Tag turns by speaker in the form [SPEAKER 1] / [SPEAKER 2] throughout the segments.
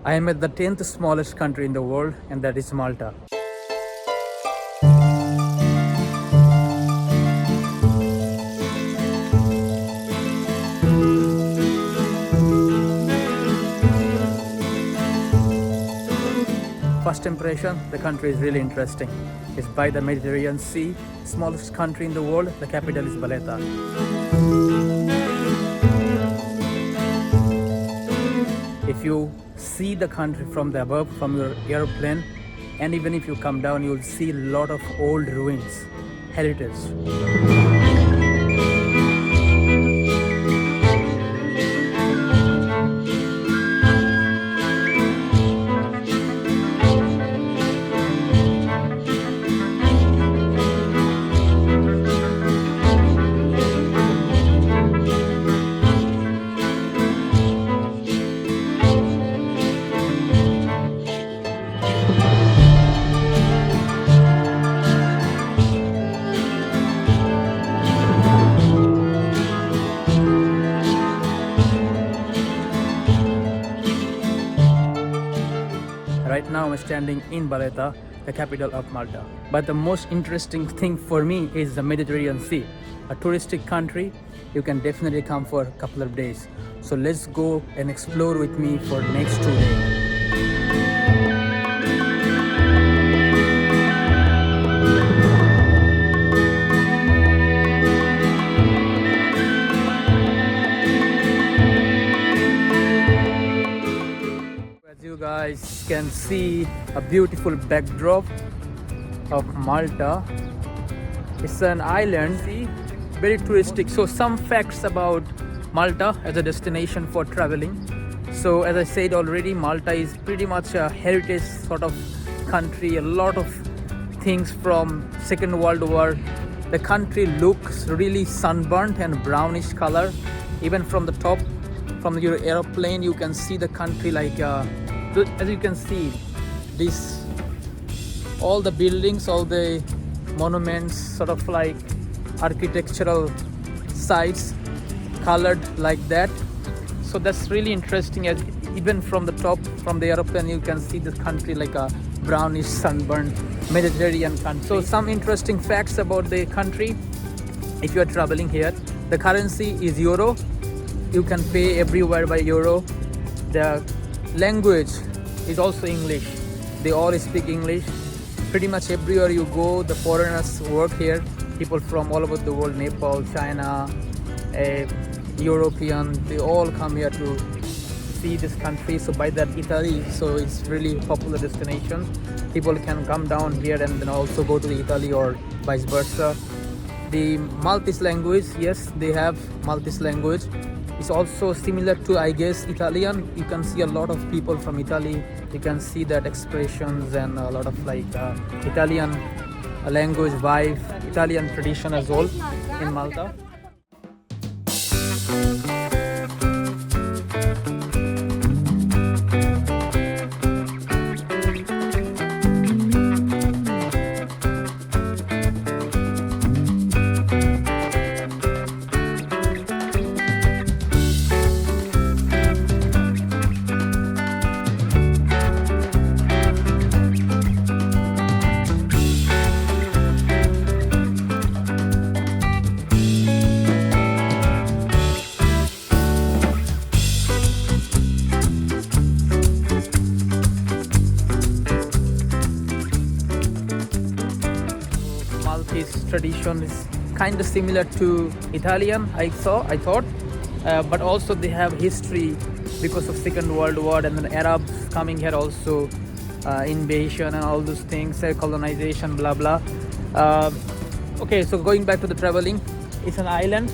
[SPEAKER 1] I am at the 10th smallest country in the world, and that is Malta. First impression, the country is really interesting. It's by the Mediterranean Sea, smallest country in the world. The capital is Valletta. If you see the country from the above, from your airplane, and even if you come down, you'll see a lot of old ruins, heritage. Right now I'm standing in Valletta, the capital of Malta. But the most interesting thing for me is the Mediterranean Sea. A touristic country, you can definitely come for a couple of days. So let's go and explore with me for next 2 days. You guys can see a beautiful backdrop of Malta. It's an island, see, very touristic. So some facts about Malta as a destination for traveling. So as I said already, Malta is pretty much a heritage sort of country. A lot of things from Second World War. The country looks really sunburnt and brownish color. Even from the top, from your airplane, you can see the country like as you can see, this all the buildings, all the monuments, sort of like architectural sites colored like that. So that's really interesting. As even from the top, from the airplane, you can see the country like a brownish sunburned Mediterranean country. So some interesting facts about the country. If you are traveling here, the currency is euro. You can pay everywhere by euro. The language is also English. They all speak English. Pretty much everywhere you go, the foreigners work here. People from all over the world, Nepal, China, European, they all come here to see this country. So by that, Italy, so it's really popular destination. People can come down here and then also go to Italy or vice versa. The Maltese language, yes, they have Maltese language. It's also similar to, I guess, Italian. You can see a lot of people from Italy. You can see that expressions and a lot of like Italian language vibe, Italian tradition as well in Malta. Maltese tradition is kind of similar to Italian, I thought, but also they have history because of Second World War and then Arabs coming here also, invasion and all those things, colonization, blah blah. Okay, so going back to the traveling, it's an island.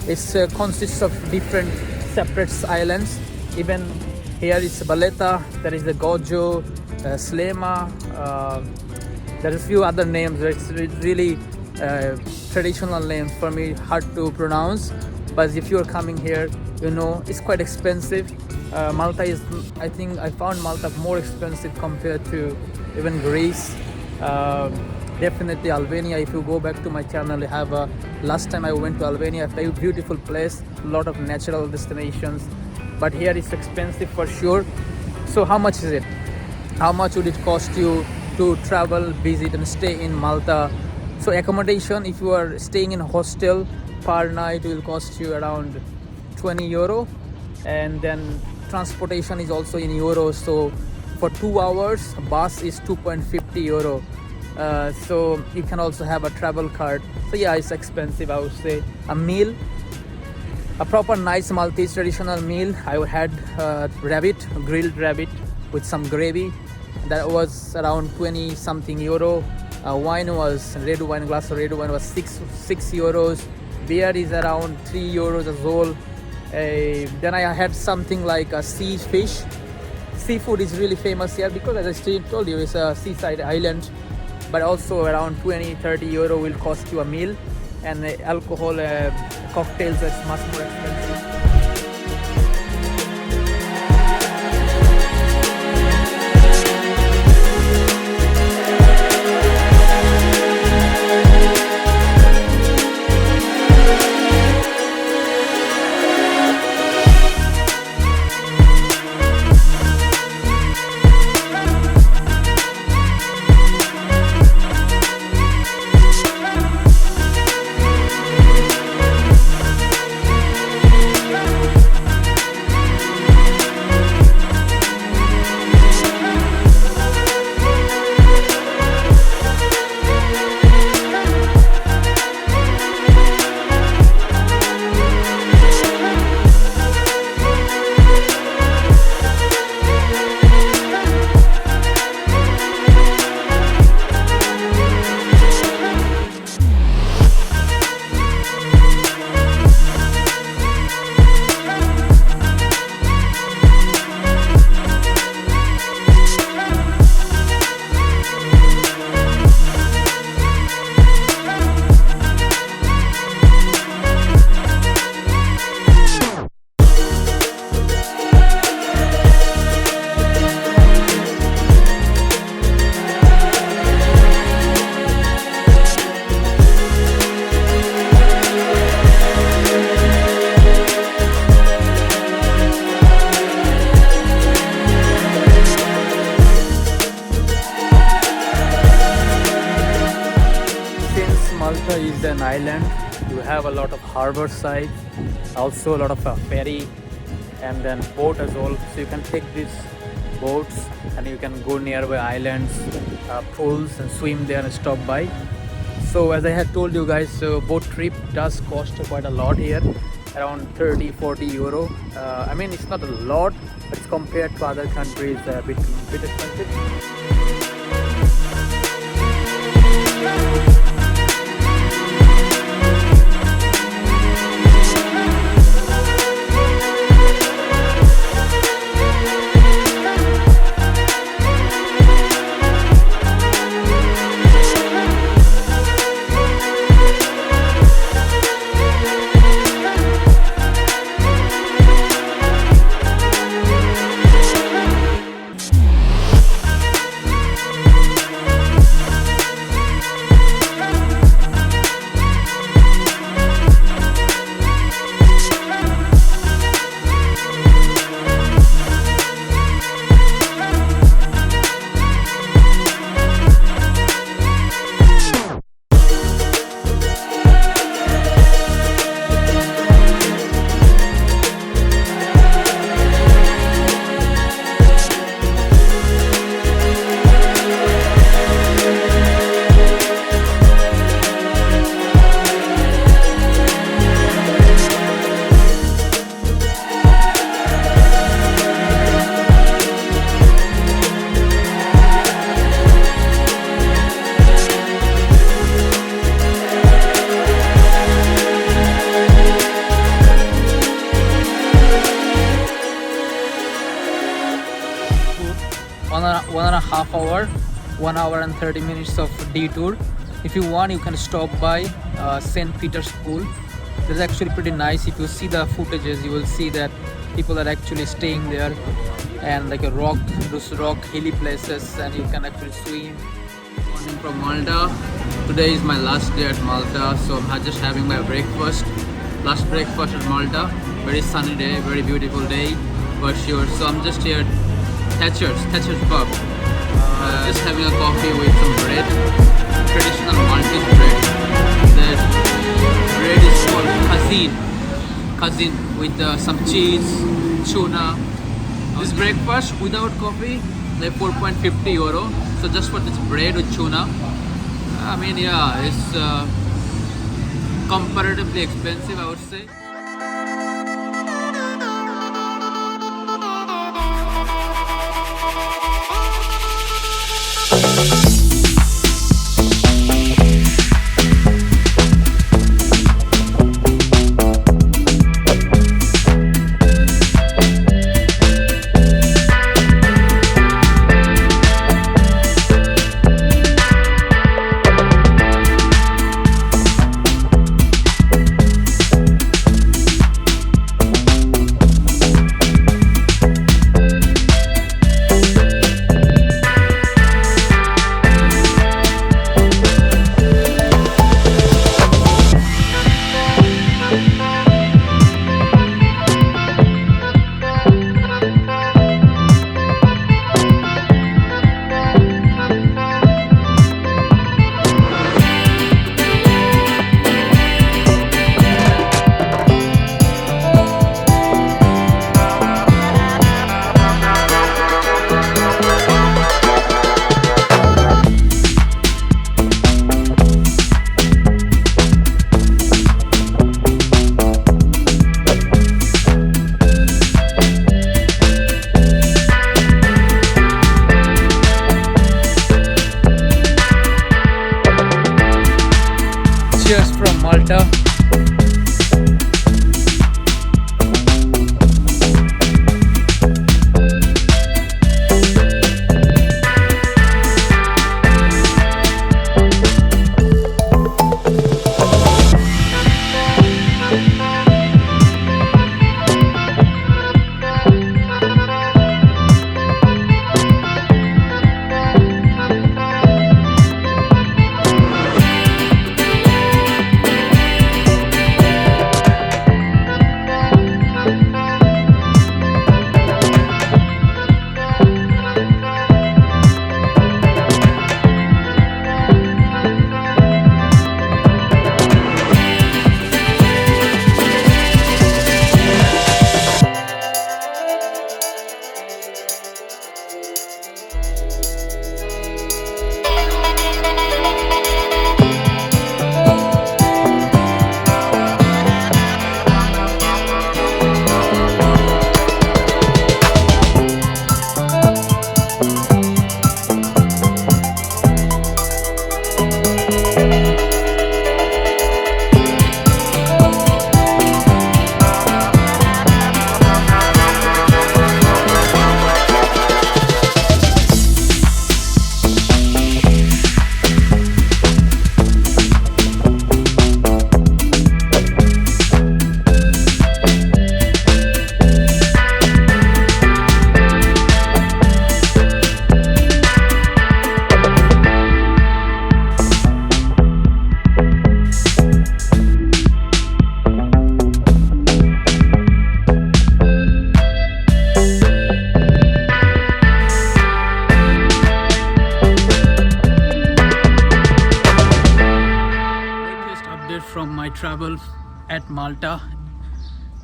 [SPEAKER 1] It consists of different separate islands. Even here is Valletta, there is the Gojo, Slema. There is a few other names. It's really traditional names for me, hard to pronounce. But if you're coming here, you know it's quite expensive. Malta is, I think I found Malta more expensive compared to even Greece. Definitely Albania. If you go back to my channel, I have last time I went to Albania, a very beautiful place, a lot of natural destinations. But here it's expensive for sure. So how much is it? How much would it cost you to travel, visit and stay in Malta? So accommodation, if you are staying in a hostel, per night will cost you around 20 euro, and then transportation is also in euros. So for 2 hours bus is 2.50 euro. So you can also have a travel card. So yeah, it's expensive, I would say. A meal, a proper nice Maltese traditional meal, I had rabbit, grilled rabbit with some gravy. That was around 20 something euro. Wine was red wine, glass of red wine was 6 euros. Beer is around 3 euros as well. Then I had something like a sea fish. Seafood is really famous here because, as I told you, it's a seaside island. But also around 20-30 euro will cost you a meal, and alcohol, cocktails is much more expensive. Malta is an island. You have a lot of harbor side, also a lot of ferry, and then boat as well. So you can take these boats and you can go nearby islands, pools, and swim there and stop by. So as I had told you guys, so boat trip does cost quite a lot here, around 30-40 euro. I mean, it's not a lot, but compared to other countries, a bit expensive. One and a half hour, 1 hour and 30 minutes of detour. If you want, you can stop by St. Peter's Pool. It's actually pretty nice. If you see the footages, you will see that people are actually staying there, and like those rock hilly places, and you can actually swim. Morning from Malta. Today is my last day at Malta, so I'm just having my breakfast. Last breakfast at Malta. Very sunny day, very beautiful day for sure. So I'm just here
[SPEAKER 2] Thatcher's pub. Just having a coffee with some bread, traditional Maltese bread. That bread is called cuisine with some cheese, tuna. This breakfast without coffee, like 4.50 euro. So just for this bread with tuna, I mean, yeah, it's comparatively expensive, I would say. Cheers from Malta. From my travels at Malta.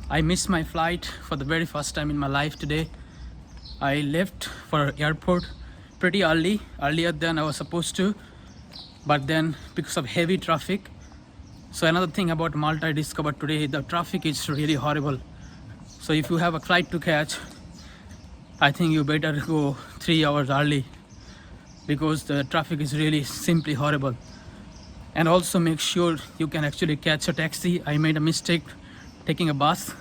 [SPEAKER 2] I missed my flight for the very first time in my life today. I left for airport pretty earlier than I was supposed to, but then because of heavy traffic. So another thing about Malta I discovered today, the traffic is really horrible. So if you have a flight to catch, I think you better go 3 hours early because the traffic is really simply horrible. And also make sure you can actually catch a taxi. I made a mistake taking a bus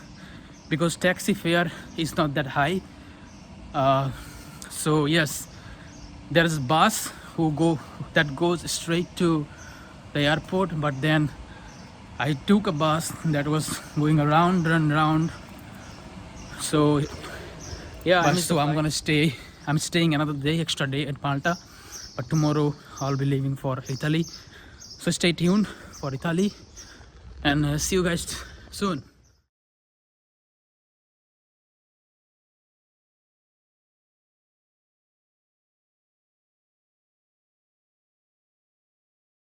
[SPEAKER 2] because taxi fare is not that high. So yes, there is a bus that goes straight to the airport, but then I took a bus that was going around and around. So yeah, I'm staying another extra day at Malta, but tomorrow I'll be leaving for Italy. So stay tuned for Italy and see you guys soon.